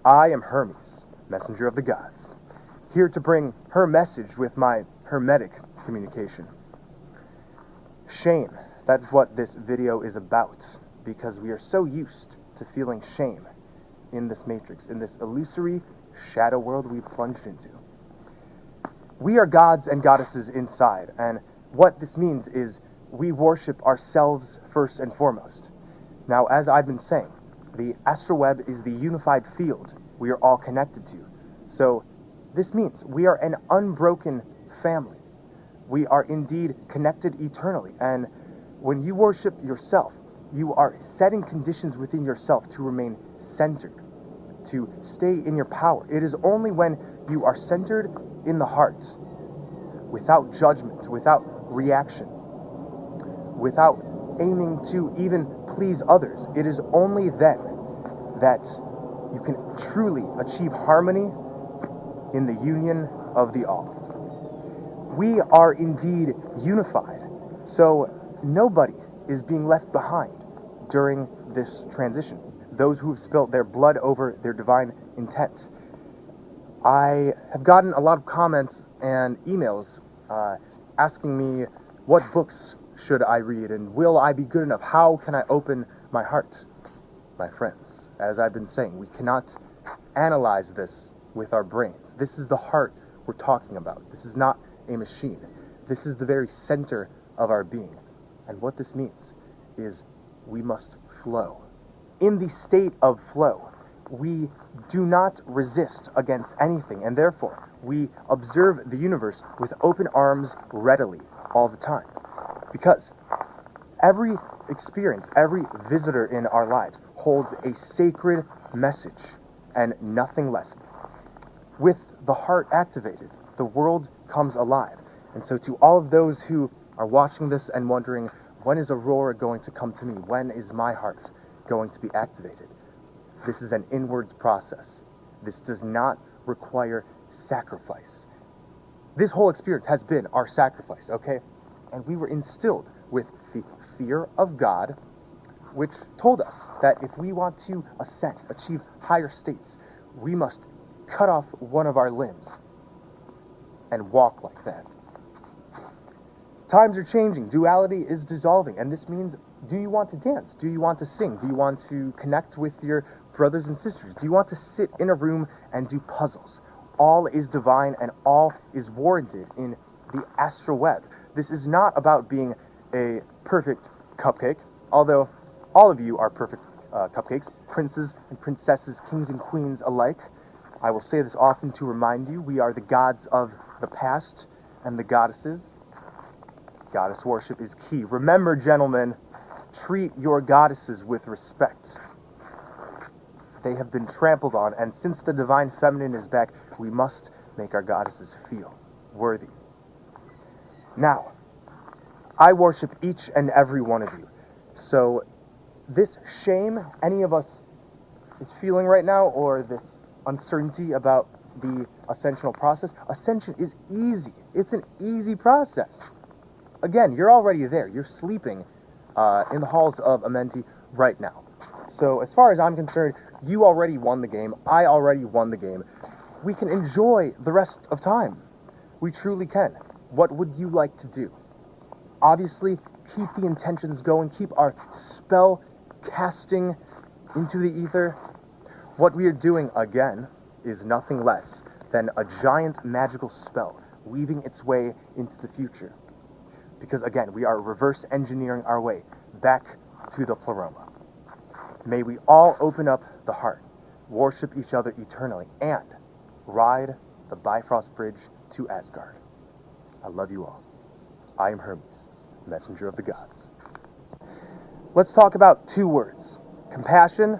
I am Hermes, messenger of the gods, here to bring her message with my hermetic communication. Shame, that's what this video is about, because we are so used to feeling shame in this matrix, in this illusory shadow world we've plunged into. We are gods and goddesses inside, and what this means is we worship ourselves first and foremost. Now, as I've been saying, the astral web is the unified field we are all connected to. So this means we are an unbroken family. We are indeed connected eternally. And when you worship yourself, you are setting conditions within yourself to remain centered, to stay in your power. It is only when you are centered in the heart, without judgment, without reaction, without aiming to even please others, it is only then that you can truly achieve harmony in the union of the all. We are indeed unified, so nobody is being left behind during this transition. Those who have spilt their blood over their divine intent. I have gotten a lot of comments and emails asking me what books should I read and will I be good enough? How can I open my heart? My friends, as I've been saying, we cannot analyze this with our brains. This is the heart we're talking about. This is not a machine. This is the very center of our being. And what this means is we must flow. In the state of flow, we do not resist against anything, and therefore we observe the universe with open arms readily all the time. Because every experience, every visitor in our lives holds a sacred message and nothing less. With the heart activated, the world comes alive. And so to all of those who are watching this and wondering, when is Aurora going to come to me? When is my heart going to be activated? This is an inwards process. This does not require sacrifice. This whole experience has been our sacrifice, okay? And we were instilled with the fear of God, which told us that if we want to ascend, achieve higher states, we must cut off one of our limbs and walk like that. Times are changing, duality is dissolving, and this means, do you want to dance? Do you want to sing? Do you want to connect with your brothers and sisters? Do you want to sit in a room and do puzzles? All is divine and all is warranted in the astral web. This is not about being a perfect cupcake, although all of you are perfect cupcakes, princes and princesses, kings and queens alike. I will say this often to remind you, we are the gods of the past and the goddesses. Goddess worship is key. Remember, gentlemen, treat your goddesses with respect. They have been trampled on, and since the divine feminine is back, we must make our goddesses feel worthy. Now, I worship each and every one of you. So, this shame any of us is feeling right now, or this uncertainty about the ascensional process, ascension is easy. It's an easy process. Again, you're already there. You're sleeping in the halls of Amenti right now. So, as far as I'm concerned, you already won the game. I already won the game. We can enjoy the rest of time. We truly can. What would you like to do? Obviously, keep the intentions going. Keep our spell casting into the ether. What we are doing, again, is nothing less than a giant magical spell weaving its way into the future. Because, again, we are reverse engineering our way back to the pleroma. May we all open up the heart, worship each other eternally, and ride the Bifrost Bridge to Asgard. I love you all. I am Hermes, messenger of the gods. Let's talk about two words, compassion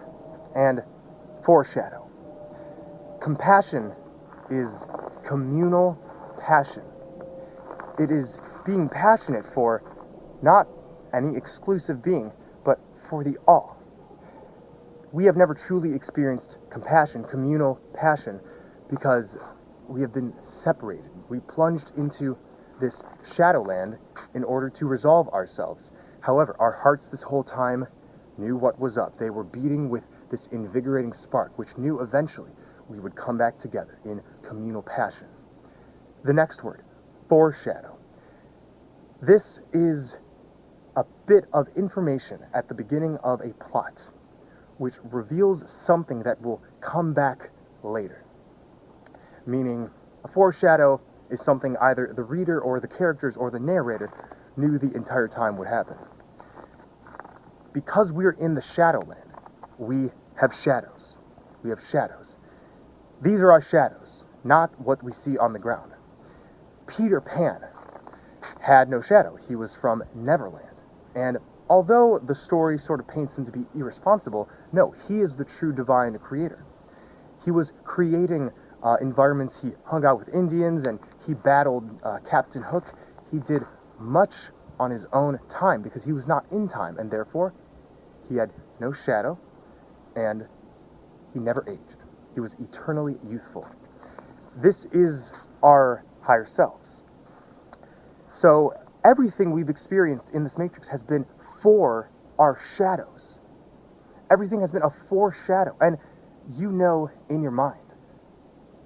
and foreshadow. Compassion is communal passion. It is being passionate for not any exclusive being, but for the all. We have never truly experienced compassion, communal passion, because we have been separated. We plunged into this shadowland in order to resolve ourselves. However, our hearts this whole time knew what was up. They were beating with this invigorating spark which knew eventually we would come back together in communal passion. The next word, foreshadow. This is a bit of information at the beginning of a plot which reveals something that will come back later. Meaning, a foreshadow is something either the reader or the characters or the narrator knew the entire time would happen. Because we're in the Shadowland, we have shadows. We have shadows. These are our shadows, not what we see on the ground. Peter Pan had no shadow. He was from Neverland. And although the story sort of paints him to be irresponsible, no, he is the true divine creator. He was creating environments. He hung out with Indians and he battled Captain Hook. He did much on his own time because he was not in time, and therefore he had no shadow and he never aged. He was eternally youthful. This is our higher selves. So everything we've experienced in this matrix has been for our shadows. Everything has been a foreshadow, and you know in your mind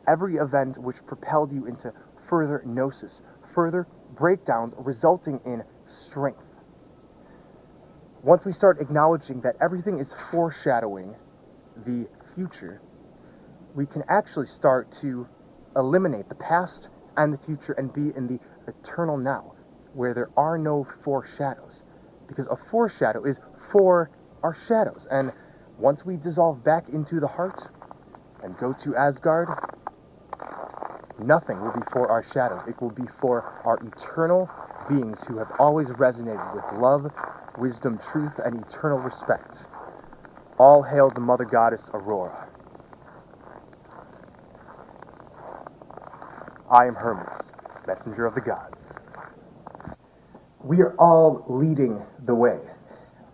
every event which propelled you into further gnosis, further breakdowns resulting in strength. Once we start acknowledging that everything is foreshadowing the future, we can actually start to eliminate the past and the future and be in the eternal now, where there are no foreshadows. Because a foreshadow is for our shadows. And once we dissolve back into the heart and go to Asgard, nothing will be for our shadows. It will be for our eternal beings who have always resonated with love, wisdom, truth, and eternal respect. All hail the Mother Goddess Aurora. I am Hermes, messenger of the gods. We are all leading the way.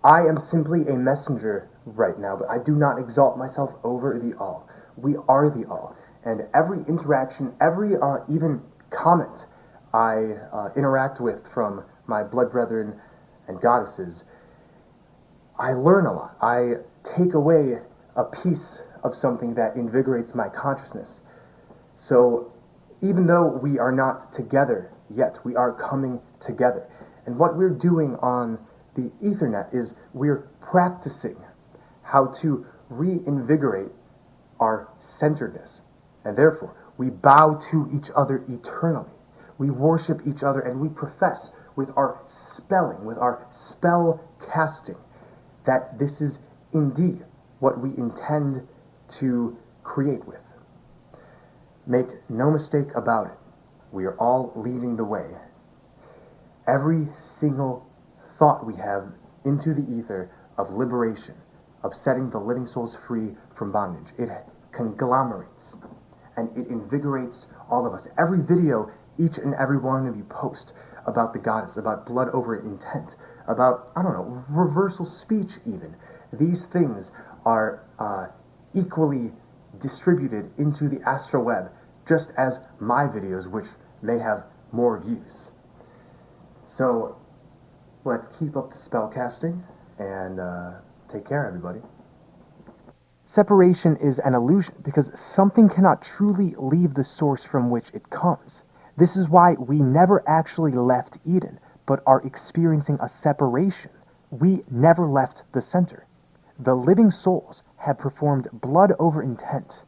I am simply a messenger right now, but I do not exalt myself over the all. We are the all. And every interaction, every even comment I interact with from my blood brethren and goddesses, I learn a lot. I take away a piece of something that invigorates my consciousness. So even though we are not together yet, we are coming together. And what we're doing on the Ethernet is we're practicing how to reinvigorate our centeredness. And therefore, we bow to each other eternally. We worship each other and we profess with our spelling, with our spell casting, that this is indeed what we intend to create with. Make no mistake about it. We are all leading the way. Every single thought we have into the ether of liberation, of setting the living souls free from bondage, it conglomerates and it invigorates all of us. Every video each and every one of you post about the goddess, about blood over intent, about, I don't know, reversal speech even. These things are equally distributed into the astral web, just as my videos, which may have more views. So let's keep up the spell casting and take care, everybody. Separation is an illusion because something cannot truly leave the source from which it comes. This is why we never actually left Eden, but are experiencing a separation. We never left the center. The living souls have performed blood over intent.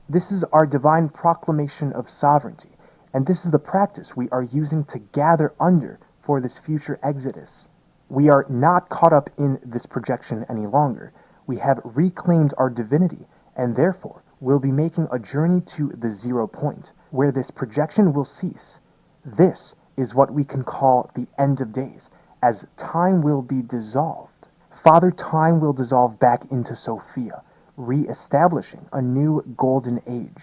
This is our divine proclamation of sovereignty, and this is the practice we are using to gather under for this future exodus. We are not caught up in this projection any longer. We have reclaimed our divinity, and therefore will be making a journey to the 0 point, where this projection will cease. This is what we can call the end of days, as time will be dissolved. Father Time will dissolve back into Sophia, re-establishing a new golden age.